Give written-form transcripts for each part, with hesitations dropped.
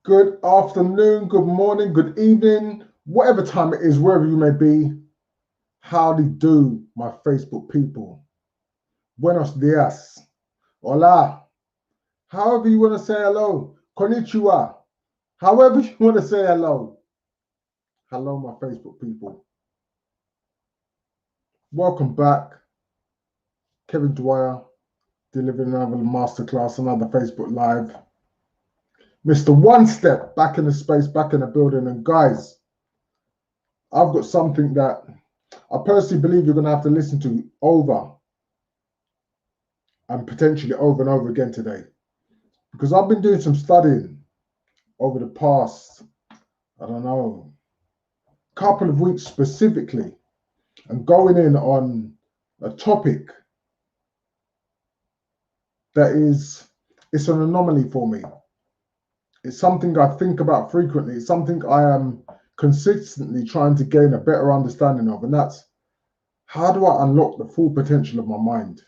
Good afternoon, good morning, good evening, whatever time it is, wherever you may be. Howdy do, my Facebook people. Buenos dias. Hola. However you want to say hello. Konnichiwa. However you want to say hello. Hello, my Facebook people. Welcome back. Kevin Dwyer, delivering another masterclass, another Facebook Live. Mr. One Step, back in the space, back in the building. And guys, I've got something that I personally believe you're going to have to listen to over and potentially over and over again today. Because I've been doing some studying over the past, couple of weeks specifically, and going in on a topic that it's an anomaly for me. It's something I think about frequently. It's something I am consistently trying to gain a better understanding of, and that's how do I unlock the full potential of my mind?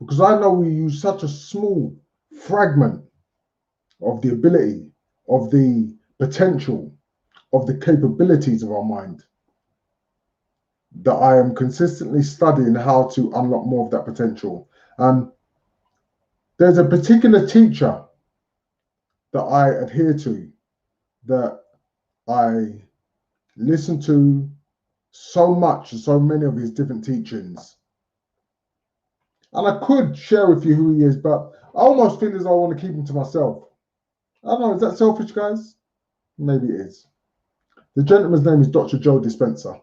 Because I know we use such a small fragment of the ability, of the potential, of the capabilities of our mind, that I am consistently studying how to unlock more of that potential. There's a particular teacher that I adhere to, that I listen to so much, so many of his different teachings. And I could share with you who he is, but I almost feel as though I want to keep him to myself. I don't know, is that selfish, guys? Maybe it is. The gentleman's name is Dr. Joe Dispenza.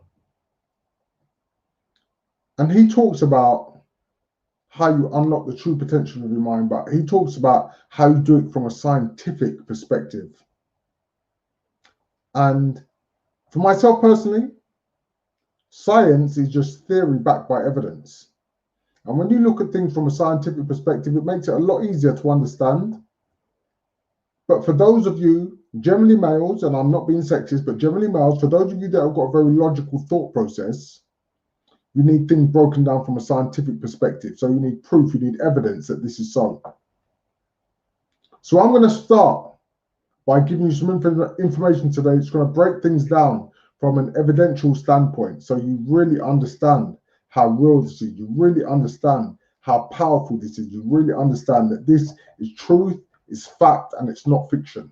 And he talks about how you unlock the true potential of your mind, but he talks about how you do it from a scientific perspective. And for myself personally, science is just theory backed by evidence. And when you look at things from a scientific perspective, it makes it a lot easier to understand. But for those of you, generally males, and I'm not being sexist, but generally males, for those of you that have got a very logical thought process, you need things broken down from a scientific perspective. So you need proof, you need evidence that this is so. So I'm going to start by giving you some information today. It's going to break things down from an evidential standpoint, so you really understand how real this is. You really understand how powerful this is. You really understand that this is truth, it's fact, and it's not fiction.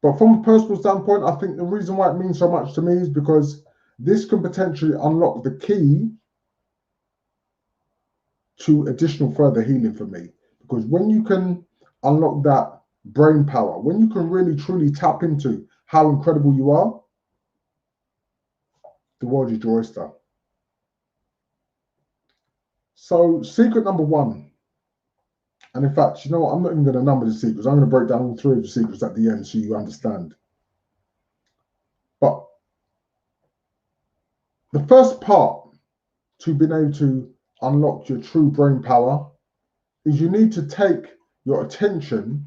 But from a personal standpoint, I think the reason why it means so much to me is because this can potentially unlock the key to additional further healing for me. Because when you can unlock that brain power, when you can really truly tap into how incredible you are, the world is your oyster. So secret number one, and in fact, you know what, I'm not even going to number the secrets. I'm going to break down all three of the secrets at the end so you understand. But the first part to being able to unlock your true brain power is you need to take your attention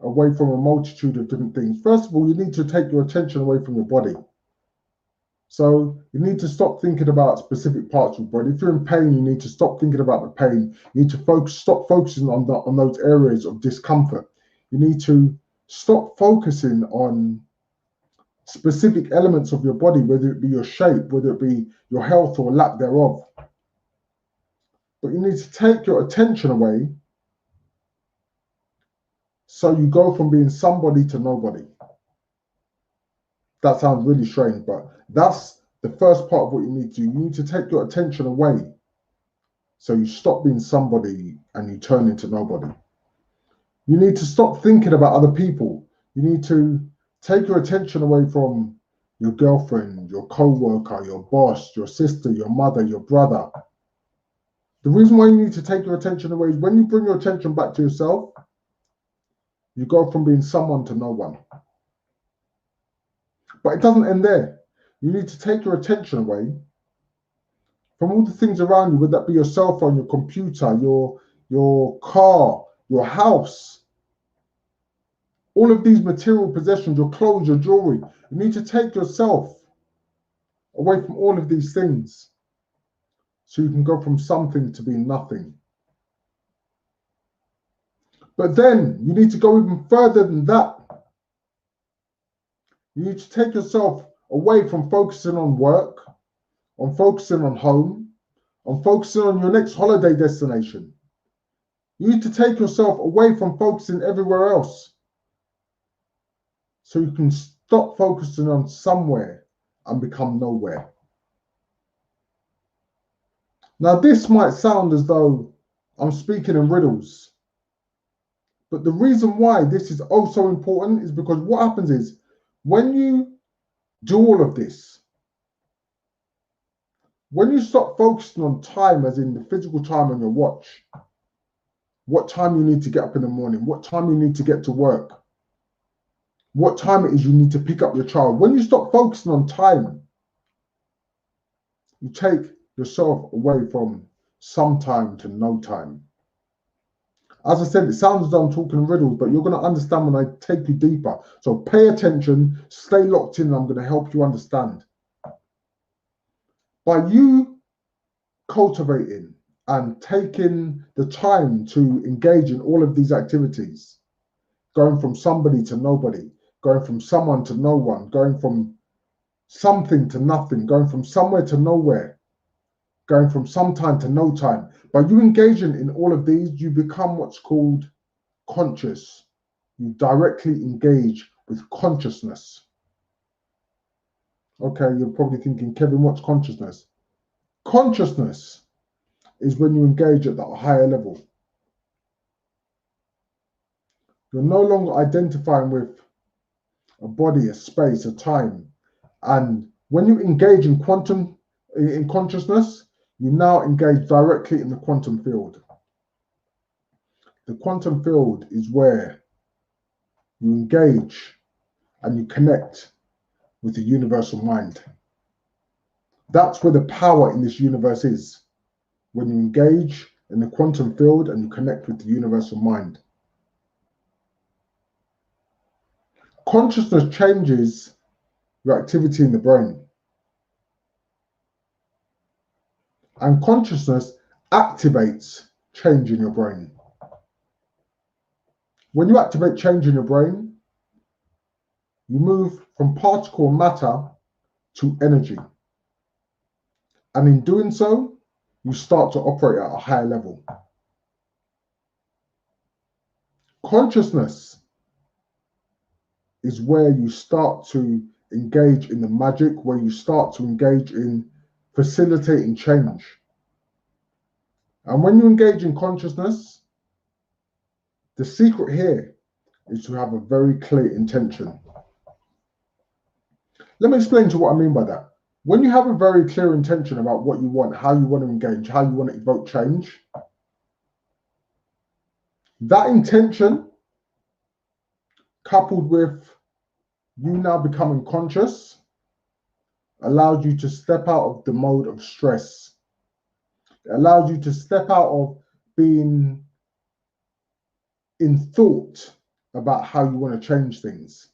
away from a multitude of different things. First of all, you need to take your attention away from your body. So you need to stop thinking about specific parts of your body. If you're in pain, you need to stop thinking about the pain. You need to stop focusing on those areas of discomfort. You need to stop focusing on specific elements of your body, whether it be your shape, whether it be your health or lack thereof. But you need to take your attention away so you go from being somebody to nobody. That sounds really strange, but that's the first part of what you need to do. You need to take your attention away so you stop being somebody and you turn into nobody. You need to stop thinking about other people. You need to take your attention away from your girlfriend, your co-worker, your boss, your sister, your mother, your brother. The reason why you need to take your attention away is when you bring your attention back to yourself, you go from being someone to no one. But it doesn't end there. You need to take your attention away from all the things around you, whether that be your cell phone, your computer, your car, your house, all of these material possessions, your clothes, your jewelry. You need to take yourself away from all of these things so you can go from something to being nothing. But then you need to go even further than that. You need to take yourself away from focusing on work, on focusing on home, on focusing on your next holiday destination. You need to take yourself away from focusing everywhere else so you can stop focusing on somewhere and become nowhere. Now, this might sound as though I'm speaking in riddles, but the reason why this is also important is because what happens is when you do all of this, when you stop focusing on time, as in the physical time on your watch, what time you need to get up in the morning, what time you need to get to work, what time it is you need to pick up your child, when you stop focusing on time, you take yourself away from some time to no time. As I said, it sounds as though I'm talking riddles, but you're going to understand when I take you deeper. So pay attention, stay locked in, and I'm going to help you understand. By you cultivating and taking the time to engage in all of these activities, going from somebody to nobody, going from someone to no one, going from something to nothing, going from somewhere to nowhere, going from some time to no time. By you engaging in all of these, you become what's called conscious. You directly engage with consciousness. Okay, you're probably thinking, Kevin, what's consciousness? Consciousness is when you engage at that higher level. You're no longer identifying with a body, a space, a time. And when you engage in consciousness, you now engage directly in the quantum field. The quantum field is where you engage and you connect with the universal mind. That's where the power in this universe is, when you engage in the quantum field and you connect with the universal mind. Consciousness changes your activity in the brain. And consciousness activates change in your brain. When you activate change in your brain, you move from particle matter to energy. And in doing so, you start to operate at a higher level. Consciousness is where you start to engage in the magic, where you start to engage in facilitating change. And when you engage in consciousness, the secret here is to have a very clear intention. Let me explain to you what I mean by that. When you have a very clear intention about what you want, how you want to engage, how you want to evoke change, that intention, coupled with you now becoming conscious, allows you to step out of the mode of stress. It allows you to step out of being in thought about how you want to change things.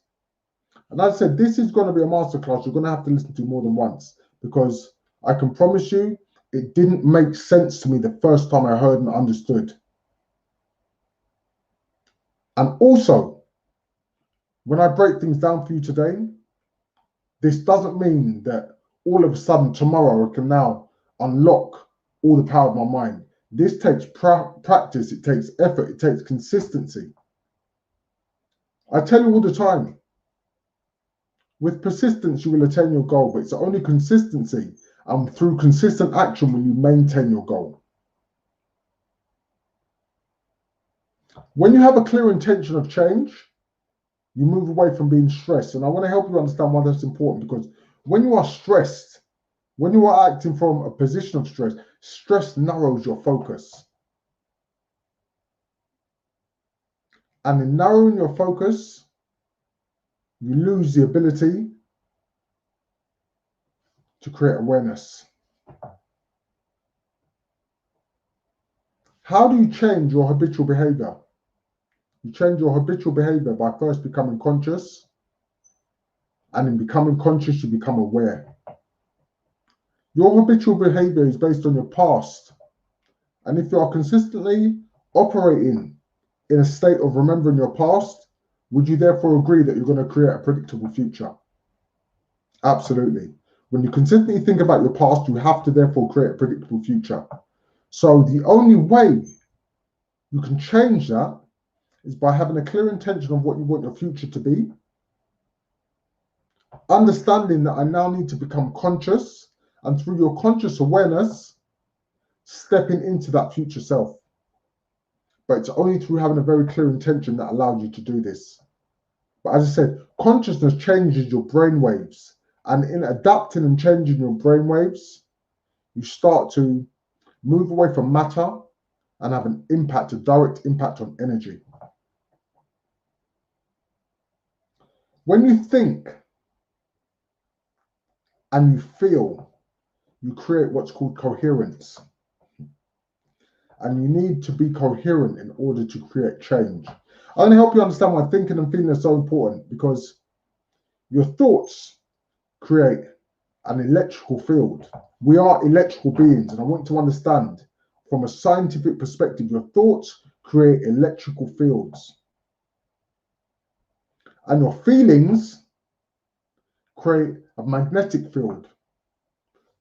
And as I said, this is going to be a masterclass you're going to have to listen to more than once, because I can promise you it didn't make sense to me the first time I heard and understood. And also, when I break things down for you today, this doesn't mean that all of a sudden tomorrow I can now unlock all the power of my mind. This takes practice, it takes effort, it takes consistency. I tell you all the time, with persistence, you will attain your goal, but it's only consistency and through consistent action will you maintain your goal. When you have a clear intention of change, you move away from being stressed. And I want to help you understand why that's important, because when you are stressed, when you are acting from a position of stress, stress narrows your focus. And in narrowing your focus, you lose the ability to create awareness. How do you change your habitual behavior? You change your habitual behavior by first becoming conscious, and in becoming conscious, you become aware. Your habitual behavior is based on your past, and if you are consistently operating in a state of remembering your past, would you therefore agree that you're going to create a predictable future? Absolutely. When you consistently think about your past, you have to therefore create a predictable future. So the only way you can change that is by having a clear intention of what you want your future to be, understanding that I now need to become conscious, and through your conscious awareness, stepping into that future self. But it's only through having a very clear intention that allows you to do this. But as I said, consciousness changes your brain waves. And in adapting and changing your brain waves, you start to move away from matter and have an impact, a direct impact on energy. When you think and you feel, you create what's called coherence. And you need to be coherent in order to create change. I'm going to help you understand why thinking and feeling are so important, because your thoughts create an electrical field. We are electrical beings, and I want you to understand from a scientific perspective, your thoughts create electrical fields. And your feelings create a magnetic field.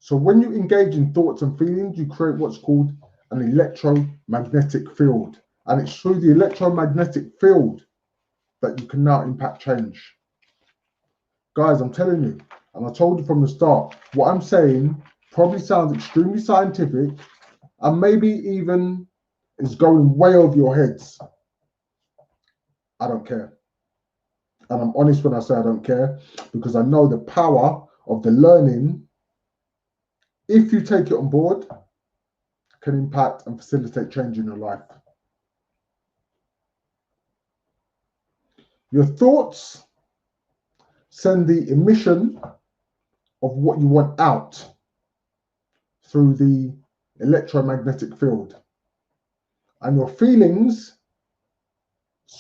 So when you engage in thoughts and feelings, you create what's called an electromagnetic field. And it's through the electromagnetic field that you can now impact change. Guys, I'm telling you, and I told you from the start, what I'm saying probably sounds extremely scientific and maybe even is going way over your heads. I don't care. And I'm honest when I say I don't care, because I know the power of the learning, if you take it on board, can impact and facilitate change in your life. Your thoughts send the emission of what you want out through the electromagnetic field. And your feelings,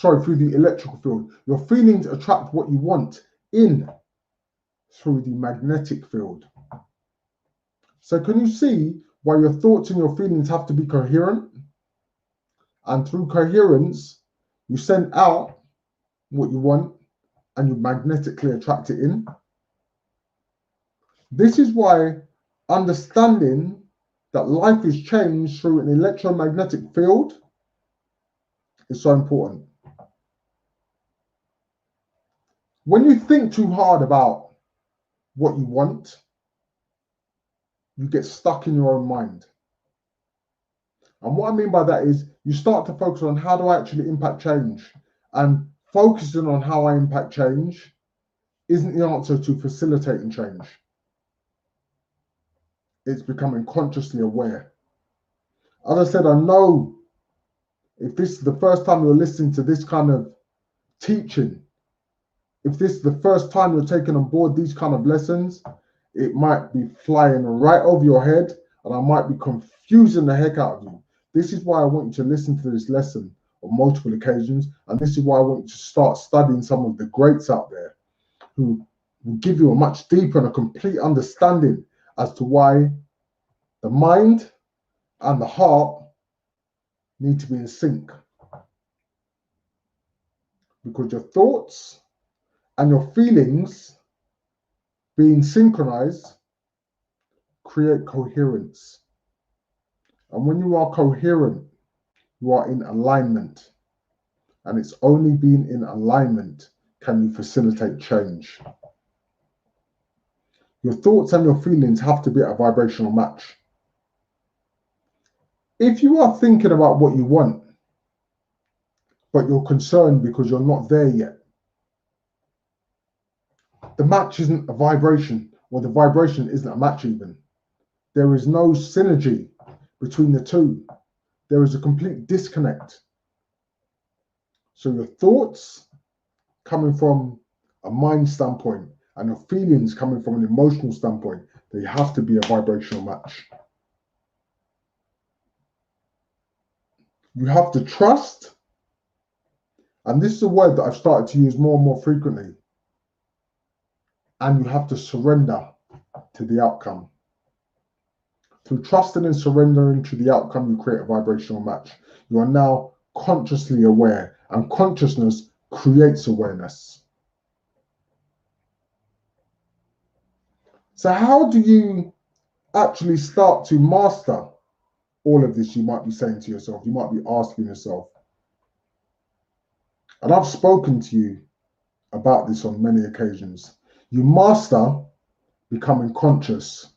through the electrical field. Your feelings attract what you want in through the magnetic field. So can you see why your thoughts and your feelings have to be coherent? And through coherence, you send out what you want and you magnetically attract it in. This is why understanding that life is changed through an electromagnetic field is so important. When you think too hard about what you want, you get stuck in your own mind. And what I mean by that is you start to focus on how do I actually impact change, and focusing on how I impact change isn't the answer to facilitating change. It's becoming consciously aware. As I said, I know if this is the first time you're listening to this kind of teaching, if this is the first time you're taking on board these kind of lessons, it might be flying right over your head and I might be confusing the heck out of you. This is why I want you to listen to this lesson on multiple occasions, and this is why I want you to start studying some of the greats out there who will give you a much deeper and a complete understanding as to why the mind and the heart need to be in sync. Because your thoughts and your feelings being synchronized create coherence. And when you are coherent, you are in alignment. And it's only being in alignment can you facilitate change. Your thoughts and your feelings have to be at a vibrational match. If you are thinking about what you want, but you're concerned because you're not there yet, the match isn't a vibration, or the vibration isn't a match even. There is no synergy between the two. There is a complete disconnect. So your thoughts coming from a mind standpoint and your feelings coming from an emotional standpoint, they have to be a vibrational match. You have to trust, and this is a word that I've started to use more and more frequently, and you have to surrender to the outcome. Through trusting and surrendering to the outcome, you create a vibrational match. You are now consciously aware, and consciousness creates awareness. So how do you actually start to master all of this? You might be saying to yourself, you might be asking yourself. And I've spoken to you about this on many occasions. You master becoming conscious.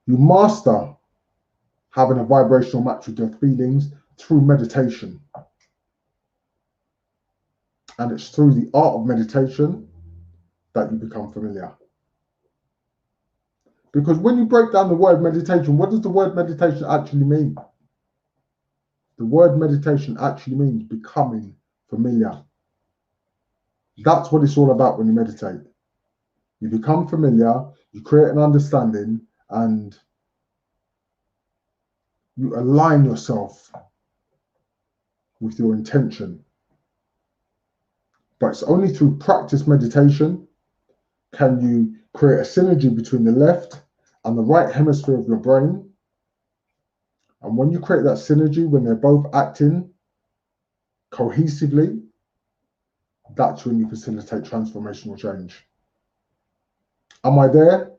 You master having a vibrational match with your feelings through meditation. And it's through the art of meditation that you become familiar. Because when you break down the word meditation, what does the word meditation actually mean? The word meditation actually means becoming familiar. That's what it's all about when you meditate. You become familiar, you create an understanding, and you align yourself with your intention. But it's only through practice meditation can you create a synergy between the left and the right hemisphere of your brain. And when you create that synergy, when they're both acting cohesively, that's when you facilitate transformational change. Am I there?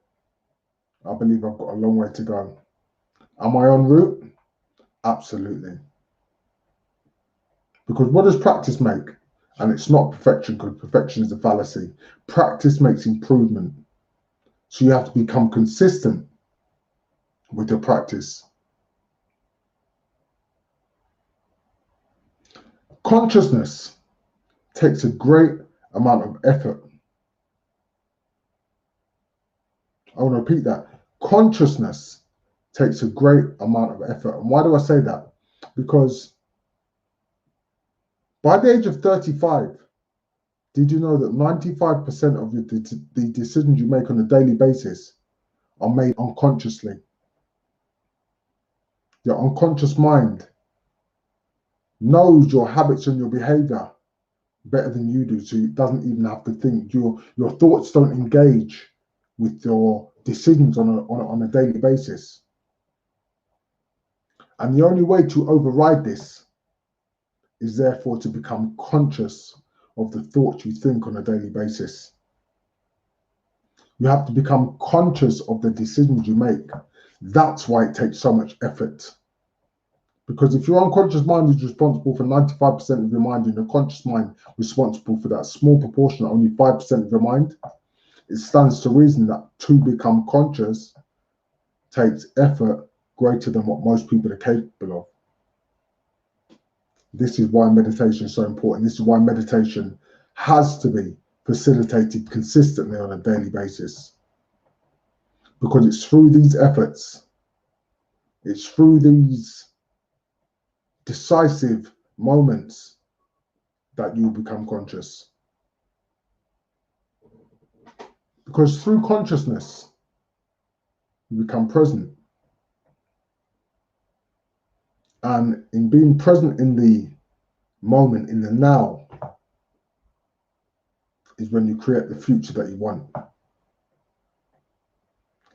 I believe I've got a long way to go. Am I en route? Absolutely. Because what does practice make? And it's not perfection, because perfection is a fallacy. Practice makes improvement. So you have to become consistent with your practice. Consciousness takes a great amount of effort. I want to repeat that. Consciousness takes a great amount of effort. And why do I say that? Because by the age of 35, did you know that 95% of the decisions you make on a daily basis are made unconsciously? Your unconscious mind knows your habits and your behavior better than you do, so it doesn't even have to think. Your thoughts don't engage with your decisions on a daily basis. And the only way to override this is therefore to become conscious of the thoughts you think on a daily basis. You have to become conscious of the decisions you make. That's why it takes so much effort. Because if your unconscious mind is responsible for 95% of your mind and your conscious mind responsible for that small proportion, only 5% of your mind, it stands to reason that to become conscious takes effort greater than what most people are capable of. This is why meditation is so important. This is why meditation has to be facilitated consistently on a daily basis. Because it's through these efforts, it's through these decisive moments that you become conscious. Because through consciousness, you become present. And in being present in the moment, in the now, is when you create the future that you want.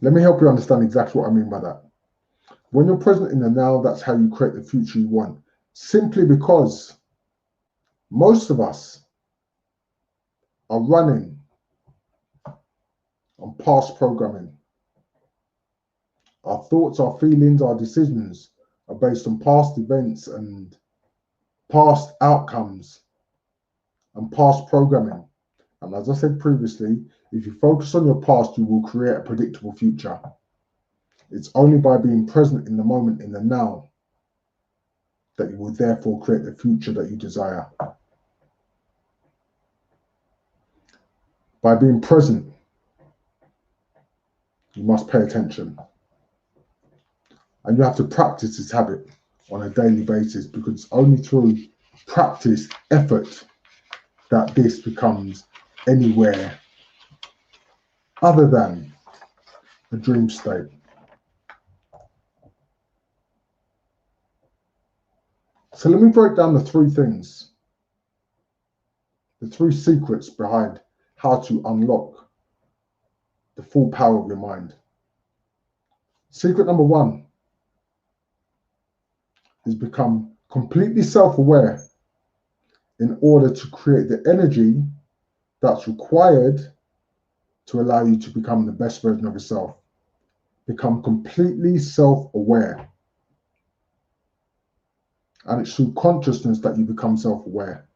Let me help you understand exactly what I mean by that. When you're present in the now, that's how you create the future you want. Simply because most of us are running on past programming. Our thoughts, our feelings, our decisions are based on past events and past outcomes and past programming. And as I said previously, if you focus on your past, you will create a predictable future. It's only by being present in the moment, in the now, that you will therefore create the future that you desire. By being present, you must pay attention. And you have to practice this habit on a daily basis, because it's only through practice, effort, that this becomes anywhere other than a dream state. So let me break down the three things, the three secrets behind how to unlock the full power of your mind. Secret number one is become completely self-aware in order to create the energy that's required to allow you to become the best version of yourself. Become completely self-aware. And it's through consciousness that you become self-aware.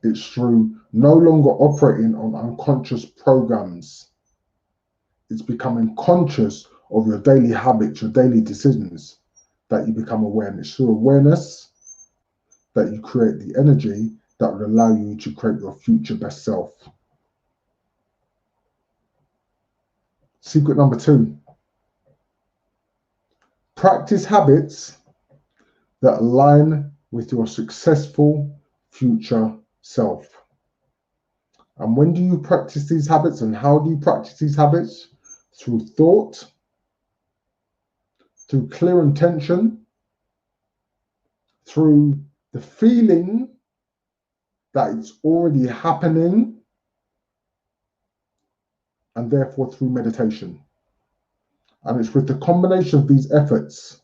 It's through no longer operating on unconscious programs. It's becoming conscious of your daily habits, your daily decisions, that you become aware. And it's through awareness that you create the energy that will allow you to create your future best self. Secret number 2. Practice habits that align with your successful future self. And when do you practice these habits, and how do you practice these habits? Through thought, through clear intention, through the feeling that it's already happening, and therefore through meditation. And it's with the combination of these efforts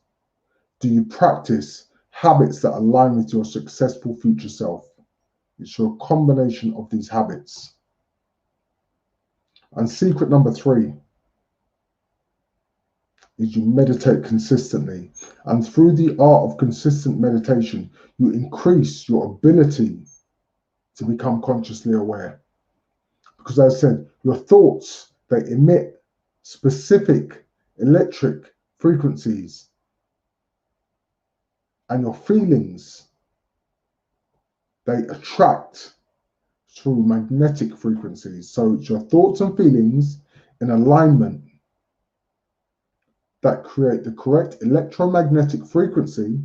do you practice habits that align with your successful future self. It's your combination of these habits. And secret number 3 is you meditate consistently. And through the art of consistent meditation, you increase your ability to become consciously aware. Because as I said, your thoughts, they emit specific electric frequencies, and your feelings, they attract through magnetic frequencies. So it's your thoughts and feelings in alignment that create the correct electromagnetic frequency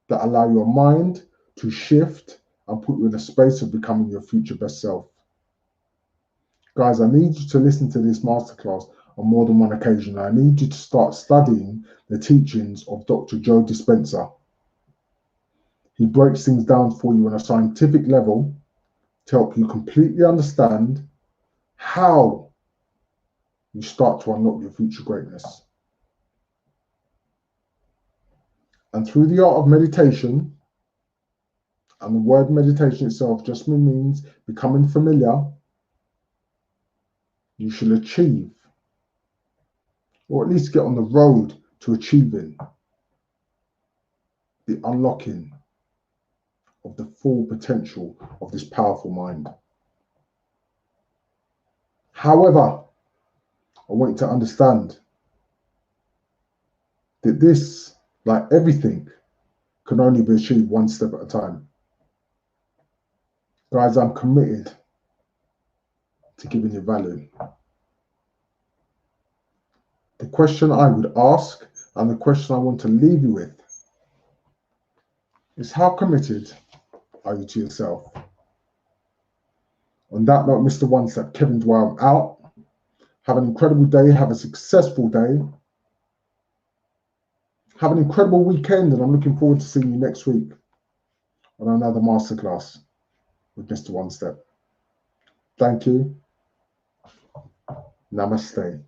that allow your mind to shift and put you in a space of becoming your future best self. Guys, I need you to listen to this masterclass on more than one occasion. I need you to start studying the teachings of Dr. Joe Dispenza. He breaks things down for you on a scientific level to help you completely understand how you start to unlock your future greatness. And through the art of meditation, and the word meditation itself just means becoming familiar, you shall achieve, or at least get on the road to achieving, the unlocking of the full potential of this powerful mind. However, I want you to understand that this, like everything, can only be achieved one step at a time. Guys, I'm committed to giving you value. The question I would ask, and the question I want to leave you with, is how committed are you to yourself? On that note, Mr. One Step, Kevin Dwyer, I'm out. Have an incredible day. Have a successful day. Have an incredible weekend, and I'm looking forward to seeing you next week on another masterclass with Mr. One Step. Thank you. Namaste.